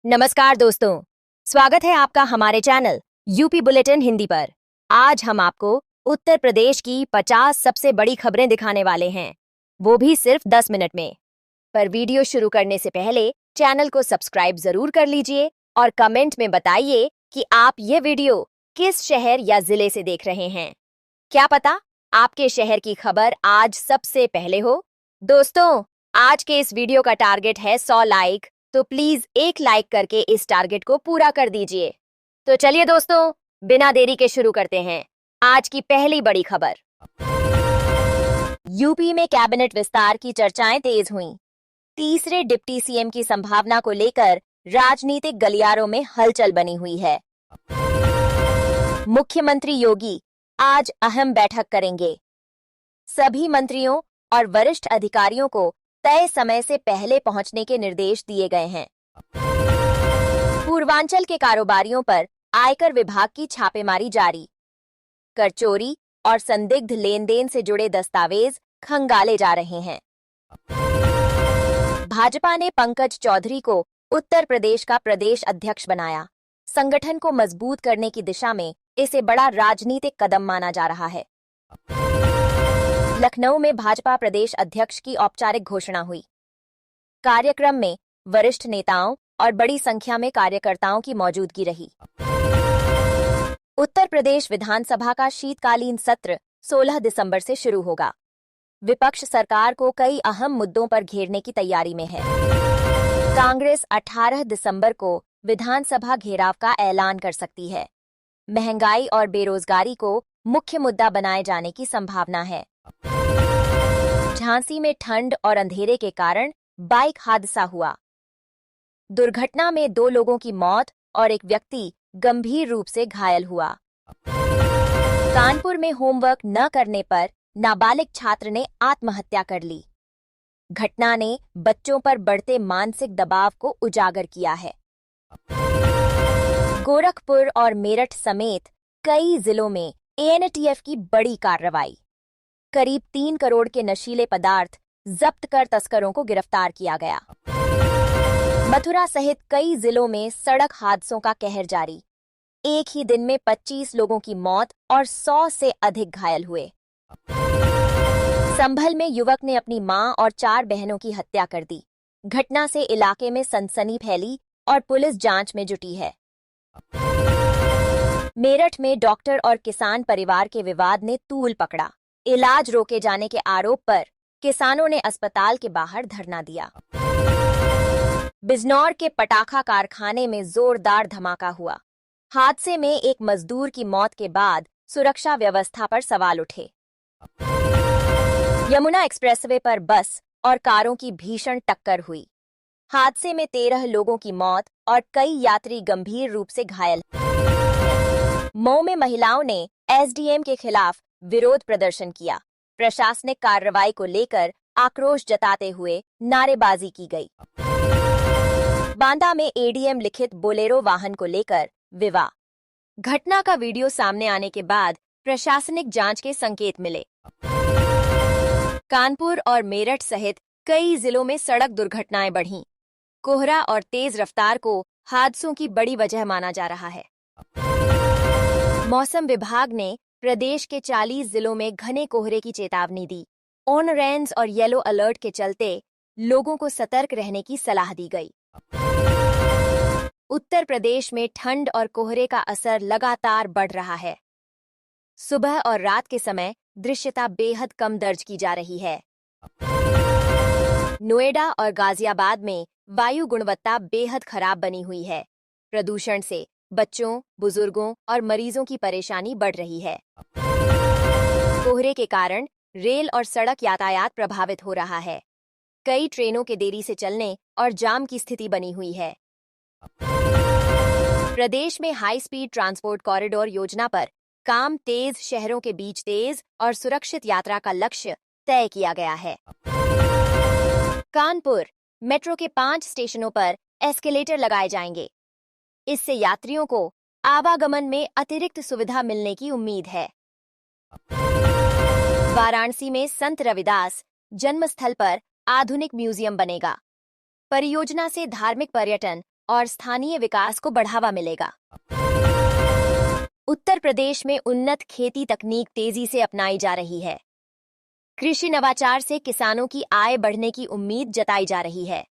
नमस्कार दोस्तों, स्वागत है आपका हमारे चैनल यूपी बुलेटिन हिंदी पर। आज हम आपको उत्तर प्रदेश की 50 सबसे बड़ी खबरें दिखाने वाले हैं, वो भी सिर्फ 10 मिनट में। पर वीडियो शुरू करने से पहले चैनल को सब्सक्राइब जरूर कर लीजिए और कमेंट में बताइए कि आप ये वीडियो किस शहर या जिले से देख रहे हैं। क्या पता आपके शहर की खबर आज सबसे पहले हो। दोस्तों, आज के इस वीडियो का टारगेट है 100 लाइक, तो प्लीज एक लाइक करके इस टारगेट को पूरा कर दीजिए। तो चलिए दोस्तों, बिना देरी के शुरू करते हैं आज की पहली बड़ी खबर। यूपी में कैबिनेट विस्तार की चर्चाएं तेज हुईं। तीसरे डिप्टी सीएम की संभावना को लेकर राजनीतिक गलियारों में हलचल बनी हुई है। मुख्यमंत्री योगी आज अहम बैठक करेंगे। सभी मंत्रियों और वरिष्ठ अधिकारियों को तय समय से पहले पहुंचने के निर्देश दिए गए हैं। पूर्वांचल के कारोबारियों पर आयकर विभाग की छापेमारी जारी। कर चोरी और संदिग्ध लेन देन से जुड़े दस्तावेज खंगाले जा रहे हैं। भाजपा ने पंकज चौधरी को उत्तर प्रदेश का प्रदेश अध्यक्ष बनाया। संगठन को मजबूत करने की दिशा में इसे बड़ा राजनीतिक कदम माना जा रहा है। लखनऊ में भाजपा प्रदेश अध्यक्ष की औपचारिक घोषणा हुई। कार्यक्रम में वरिष्ठ नेताओं और बड़ी संख्या में कार्यकर्ताओं की मौजूदगी रही। उत्तर प्रदेश विधानसभा का शीतकालीन सत्र 16 दिसंबर से शुरू होगा। विपक्ष सरकार को कई अहम मुद्दों पर घेरने की तैयारी में है। कांग्रेस 18 दिसंबर को विधानसभा घेराव का ऐलान कर सकती है। महंगाई और बेरोजगारी को मुख्य मुद्दा बनाए जाने की संभावना है। झांसी में ठंड और अंधेरे के कारण बाइक हादसा हुआ। दुर्घटना में 2 लोगों की मौत और एक व्यक्ति गंभीर रूप से घायल हुआ। कानपुर में होमवर्क न करने पर नाबालिग छात्र ने आत्महत्या कर ली। घटना ने बच्चों पर बढ़ते मानसिक दबाव को उजागर किया है। गोरखपुर और मेरठ समेत कई जिलों में एएनटीएफ की बड़ी कार्रवाई। करीब 3 करोड़ के नशीले पदार्थ जब्त कर तस्करों को गिरफ्तार किया गया। मथुरा सहित कई जिलों में सड़क हादसों का कहर जारी। एक ही दिन में 25 लोगों की मौत और 100 से अधिक घायल हुए। संभल में युवक ने अपनी मां और 4 बहनों की हत्या कर दी। घटना से इलाके में सनसनी फैली और पुलिस जांच में जुटी है। मेरठ में डॉक्टर और किसान परिवार के विवाद ने तूल पकड़ा। इलाज रोके जाने के आरोप पर किसानों ने अस्पताल के बाहर धरना दिया। बिजनौर के पटाखा कारखाने में जोरदार धमाका हुआ। हादसे में एक मजदूर की मौत के बाद सुरक्षा व्यवस्था पर सवाल उठे। यमुना एक्सप्रेसवे पर बस और कारों की भीषण टक्कर हुई। हादसे में 13 लोगों की मौत और कई यात्री गंभीर रूप से घायल। मऊ में महिलाओं ने एसडीएम के खिलाफ विरोध प्रदर्शन किया। प्रशासनिक कार्रवाई को लेकर आक्रोश जताते हुए नारेबाजी की गई। बांदा में एडीएम लिखित बोलेरो वाहन को लेकर विवाद। घटना का वीडियो सामने आने के बाद प्रशासनिक जांच के संकेत मिले। कानपुर और मेरठ सहित कई जिलों में सड़क दुर्घटनाएं बढ़ीं। कोहरा और तेज रफ्तार को हादसों की बड़ी वजह माना जा रहा है। मौसम विभाग ने प्रदेश के 40 जिलों में घने कोहरे की चेतावनी दी। ऑरेंज और येलो अलर्ट के चलते लोगों को सतर्क रहने की सलाह दी गई। उत्तर प्रदेश में ठंड और कोहरे का असर लगातार बढ़ रहा है। सुबह और रात के समय दृश्यता बेहद कम दर्ज की जा रही है। नोएडा और गाजियाबाद में वायु गुणवत्ता बेहद खराब बनी हुई है। प्रदूषण से बच्चों, बुजुर्गों और मरीजों की परेशानी बढ़ रही है। कोहरे के कारण रेल और सड़क यातायात प्रभावित हो रहा है। कई ट्रेनों के देरी से चलने और जाम की स्थिति बनी हुई है। प्रदेश में हाई स्पीड ट्रांसपोर्ट कॉरिडोर योजना पर काम तेज। शहरों के बीच तेज और सुरक्षित यात्रा का लक्ष्य तय किया गया है। कानपुर मेट्रो के 5 स्टेशनों पर एस्केलेटर लगाए जाएंगे। इससे यात्रियों को आवागमन में अतिरिक्त सुविधा मिलने की उम्मीद है। वाराणसी में संत रविदास जन्मस्थल पर आधुनिक म्यूजियम बनेगा। परियोजना से धार्मिक पर्यटन और स्थानीय विकास को बढ़ावा मिलेगा। उत्तर प्रदेश में उन्नत खेती तकनीक तेजी से अपनाई जा रही है। कृषि नवाचार से किसानों की आय बढ़ने की उम्मीद जताई जा रही है।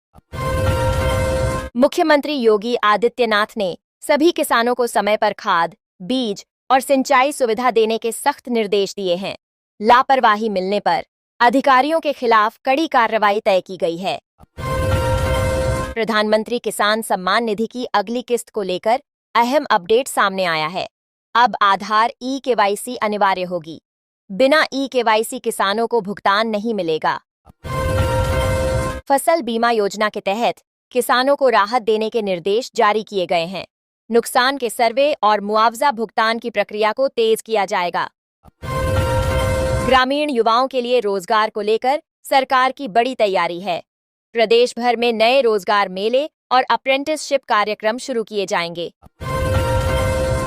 मुख्यमंत्री योगी आदित्यनाथ ने सभी किसानों को समय पर खाद, बीज और सिंचाई सुविधा देने के सख्त निर्देश दिए हैं। लापरवाही मिलने पर अधिकारियों के खिलाफ कड़ी कार्रवाई तय की गई है। प्रधानमंत्री किसान सम्मान निधि की अगली किस्त को लेकर अहम अपडेट सामने आया है। अब आधार ई-केवाईसी अनिवार्य होगी। बिना ई-केवाईसी किसानों को भुगतान नहीं मिलेगा। फसल बीमा योजना के तहत किसानों को राहत देने के निर्देश जारी किए गए हैं। नुकसान के सर्वे और मुआवजा भुगतान की प्रक्रिया को तेज किया जाएगा। ग्रामीण युवाओं के लिए रोजगार को लेकर सरकार की बड़ी तैयारी है। प्रदेश भर में नए रोजगार मेले और अप्रेंटिसशिप कार्यक्रम शुरू किए जाएंगे।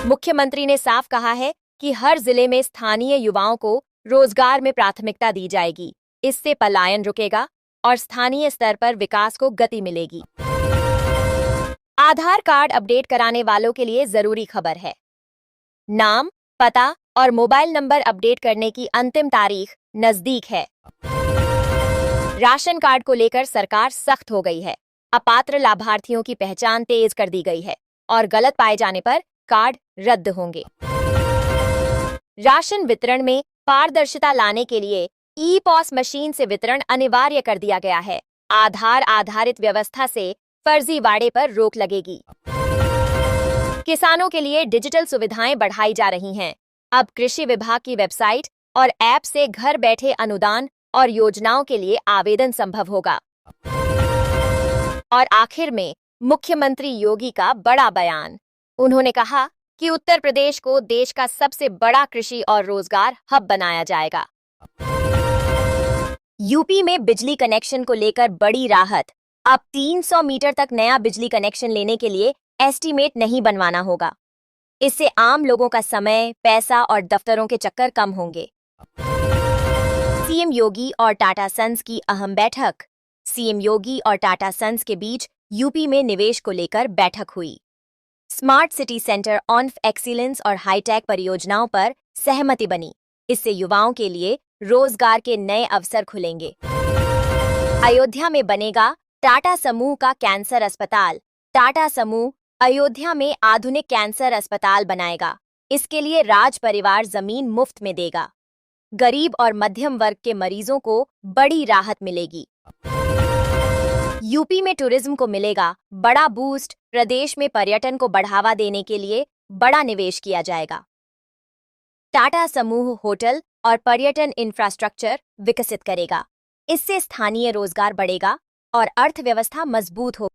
मुख्यमंत्री ने साफ कहा है कि हर जिले में स्थानीय युवाओं को रोजगार में प्राथमिकता दी जाएगी। इससे पलायन रुकेगा और स्थानीय स्तर पर विकास को गति मिलेगी। आधार कार्ड अपडेट कराने वालों के लिए जरूरी खबर है। नाम, पता और मोबाइल नंबर अपडेट करने की अंतिम तारीख नजदीक है। राशन कार्ड को लेकर सरकार सख्त हो गई है। अपात्र लाभार्थियों की पहचान तेज कर दी गई है और गलत पाए जाने पर कार्ड रद्द होंगे। राशन वितरण में पारदर्शिता लाने के लिए ई-पॉस मशीन से वितरण अनिवार्य कर दिया गया है। आधार आधारित व्यवस्था से फर्जीवाड़े पर रोक लगेगी। किसानों के लिए डिजिटल सुविधाएं बढ़ाई जा रही हैं। अब कृषि विभाग की वेबसाइट और ऐप से घर बैठे अनुदान और योजनाओं के लिए आवेदन संभव होगा। और आखिर में मुख्यमंत्री योगी का बड़ा बयान। उन्होंने कहा कि उत्तर प्रदेश को देश का सबसे बड़ा कृषि और रोजगार हब बनाया जाएगा। यूपी में बिजली कनेक्शन को लेकर बड़ी राहत। अब 300 मीटर तक नया बिजली कनेक्शन लेने के लिए एस्टीमेट नहीं बनवाना होगा। इससे आम लोगों का समय, पैसा और दफ्तरों के चक्कर कम होंगे। सीएम योगी और टाटा सन्स की अहम बैठक। सीएम योगी और टाटा सन्स के बीच यूपी में निवेश को लेकर बैठक हुई। Smart city centre on excellence और हाईटेक परियोजनाओं पर सहमति बनी। इससे युवाओं के लिए रोजगार के नए अवसर खुलेंगे। अयोध्या में बनेगा टाटा समूह का कैंसर अस्पताल। टाटा समूह अयोध्या में आधुनिक कैंसर अस्पताल बनाएगा। इसके लिए राज परिवार जमीन मुफ्त में देगा। गरीब और मध्यम वर्ग के मरीजों को बड़ी राहत मिलेगी। यूपी में टूरिज्म को मिलेगा बड़ा बूस्ट। प्रदेश में पर्यटन को बढ़ावा देने के लिए बड़ा निवेश किया जाएगा। टाटा समूह होटल और पर्यटन इंफ्रास्ट्रक्चर विकसित करेगा। इससे स्थानीय रोजगार बढ़ेगा और अर्थव्यवस्था मजबूत होगी।